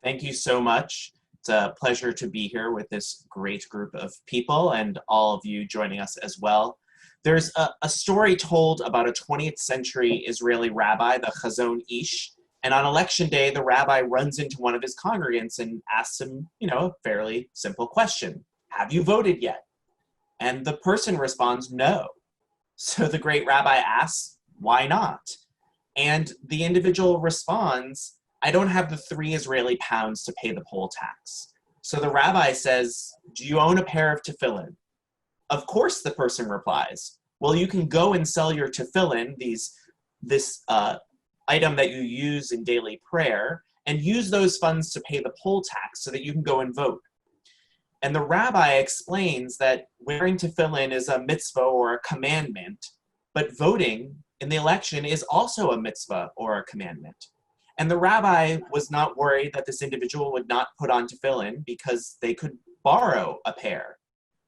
Thank you so much. It's a pleasure to be here with this great group of people and all of you joining us as well. There's a story told about a 20th century Israeli rabbi, the Chazon Ish, and on election day, the rabbi runs into one of his congregants and asks him, a fairly simple question. Have you voted yet? And the person responds, no. So the great rabbi asks, why not? And the individual responds, I don't have the 3 Israeli pounds to pay the poll tax. So the rabbi says, do you own a pair of tefillin? Of course, the person replies, well, you can go and sell your tefillin, this item that you use in daily prayer, and use those funds to pay the poll tax so that you can go and vote. And the rabbi explains that wearing tefillin is a mitzvah or a commandment, but voting in the election is also a mitzvah or a commandment. And the rabbi was not worried that this individual would not put on tefillin because they could borrow a pair.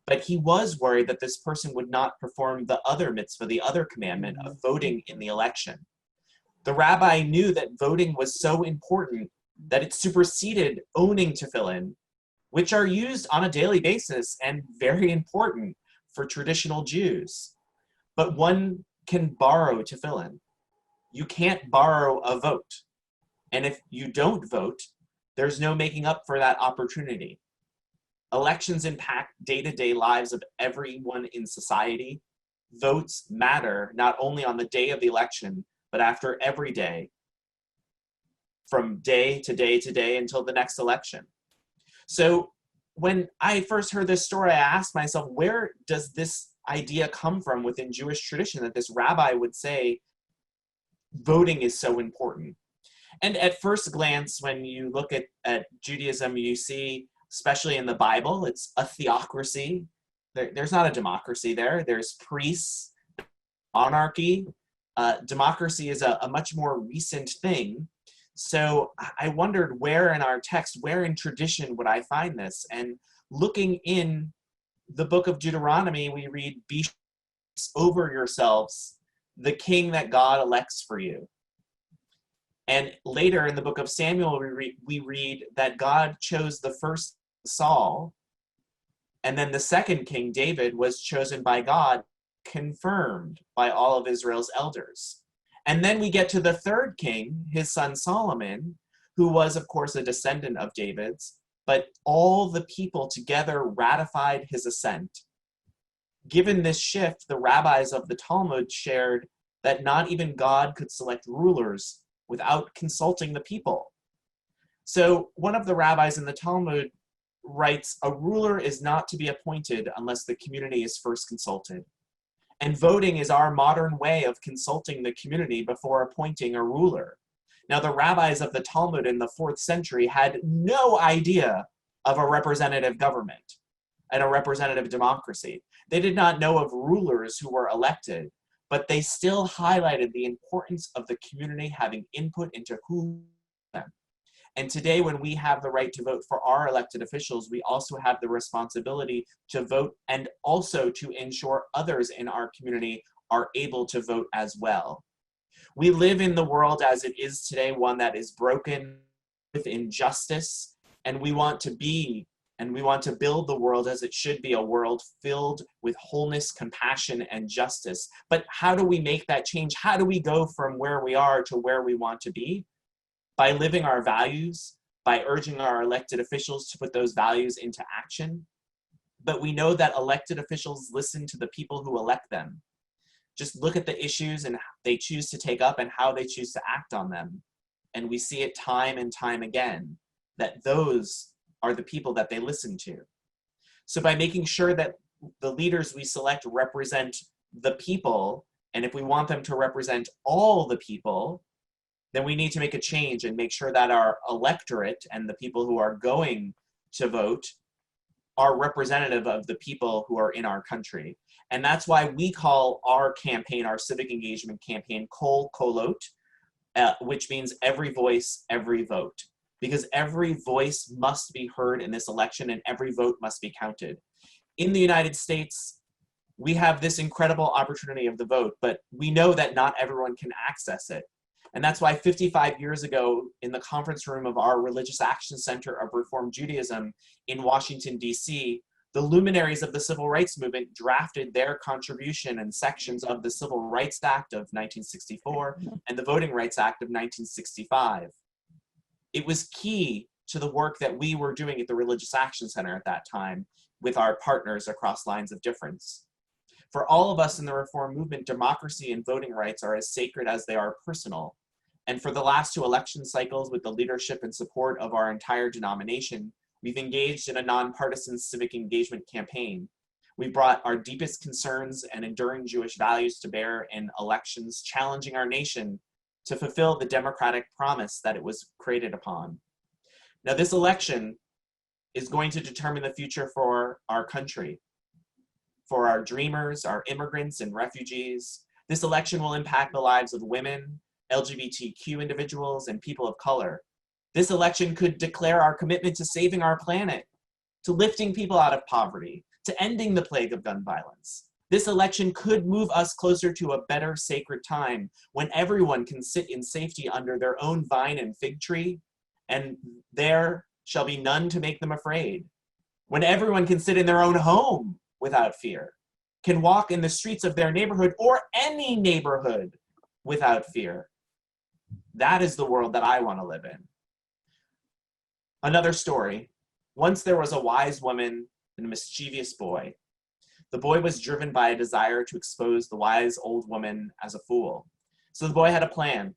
But he was worried that this person would not perform the other mitzvah, the other commandment of voting in the election. The rabbi knew that voting was so important that it superseded owning tefillin, which are used on a daily basis and very important for traditional Jews. But one can borrow tefillin. You can't borrow a vote. And if you don't vote, there's no making up for that opportunity. Elections impact day-to-day lives of everyone in society. Votes matter not only on the day of the election, but after every day, from day to day to day until the next election. So when I first heard this story, I asked myself, where does this idea come from within Jewish tradition that this rabbi would say voting is so important? And at first glance, when you look at Judaism, you see, especially in the Bible, it's a theocracy. There's not a democracy there. There's priests, monarchy. Democracy is a much more recent thing. So I wondered where in our text, where in tradition would I find this? And looking in the book of Deuteronomy, we read, be over yourselves, the king that God elects for you. And later in the book of Samuel, we read that God chose the first Saul, and then the second king, David, was chosen by God, confirmed by all of Israel's elders. And then we get to the third king, his son Solomon, who was, of course, a descendant of David's, but all the people together ratified his ascent. Given this shift, the rabbis of the Talmud shared that not even God could select rulers without consulting the people. So one of the rabbis in the Talmud writes, a ruler is not to be appointed unless the community is first consulted. And voting is our modern way of consulting the community before appointing a ruler. Now, the rabbis of the Talmud in the 4th century had no idea of a representative government and a representative democracy. They did not know of rulers who were elected, but they still highlighted the importance of the community having input into who them. And today, when we have the right to vote for our elected officials, we also have the responsibility to vote and also to ensure others in our community are able to vote as well. We live in the world as it is today, one that is broken with injustice, and we want to build the world as it should be, a world filled with wholeness, compassion, and justice. But how do we make that change? How do we go from where we are to where we want to be? By living our values, by urging our elected officials to put those values into action. But we know that elected officials listen to the people who elect them. Just look at the issues and they choose to take up and how they choose to act on them. And we see it time and time again, that those are the people that they listen to. So by making sure that the leaders we select represent the people, and if we want them to represent all the people, then we need to make a change and make sure that our electorate and the people who are going to vote are representative of the people who are in our country. And that's why we call our campaign, our civic engagement campaign, Kol Kolot, which means every voice, every vote. Because every voice must be heard in this election and every vote must be counted. In the United States, we have this incredible opportunity of the vote, but we know that not everyone can access it. And that's why 55 years ago, in the conference room of our Religious Action Center of Reform Judaism in Washington, D.C., the luminaries of the Civil Rights Movement drafted their contribution and sections of the Civil Rights Act of 1964 and the Voting Rights Act of 1965. It was key to the work that we were doing at the Religious Action Center at that time with our partners across lines of difference. For all of us in the Reform movement, democracy and voting rights are as sacred as they are personal. And for the last 2 election cycles, with the leadership and support of our entire denomination, we've engaged in a nonpartisan civic engagement campaign. We've brought our deepest concerns and enduring Jewish values to bear in elections, challenging our nation to fulfill the democratic promise that it was created upon. Now, this election is going to determine the future for our country, for our dreamers, our immigrants and refugees. This election will impact the lives of women, LGBTQ individuals, and people of color. This election could declare our commitment to saving our planet, to lifting people out of poverty, to ending the plague of gun violence. This election could move us closer to a better sacred time when everyone can sit in safety under their own vine and fig tree, and there shall be none to make them afraid. When everyone can sit in their own home without fear, can walk in the streets of their neighborhood or any neighborhood without fear. That is the world that I want to live in. Another story. Once there was a wise woman and a mischievous boy. The boy was driven by a desire to expose the wise old woman as a fool. So the boy had a plan.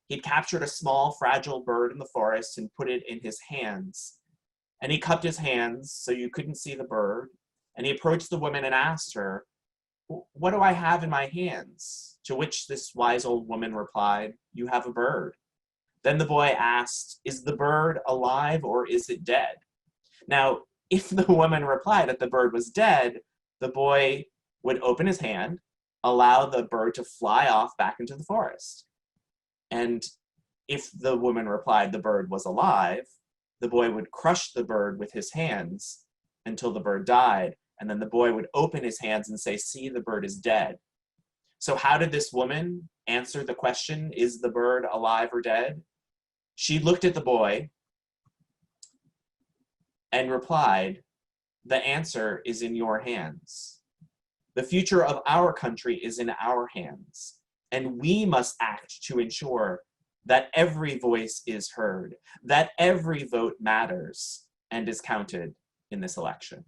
He'd captured a small, fragile bird in the forest and put it in his hands. And he cupped his hands so you couldn't see the bird. And he approached the woman and asked her, "What do I have in my hands?" To which this wise old woman replied, "You have a bird." Then the boy asked, "Is the bird alive or is it dead?" Now, if the woman replied that the bird was dead, the boy would open his hand, allow the bird to fly off back into the forest. And if the woman replied the bird was alive, the boy would crush the bird with his hands until the bird died. And then the boy would open his hands and say, "See, the bird is dead." So how did this woman answer the question, is the bird alive or dead? She looked at the boy and replied, "The answer is in your hands. The future of our country is in our hands, and we must act to ensure that every voice is heard, that every vote matters and is counted in this election."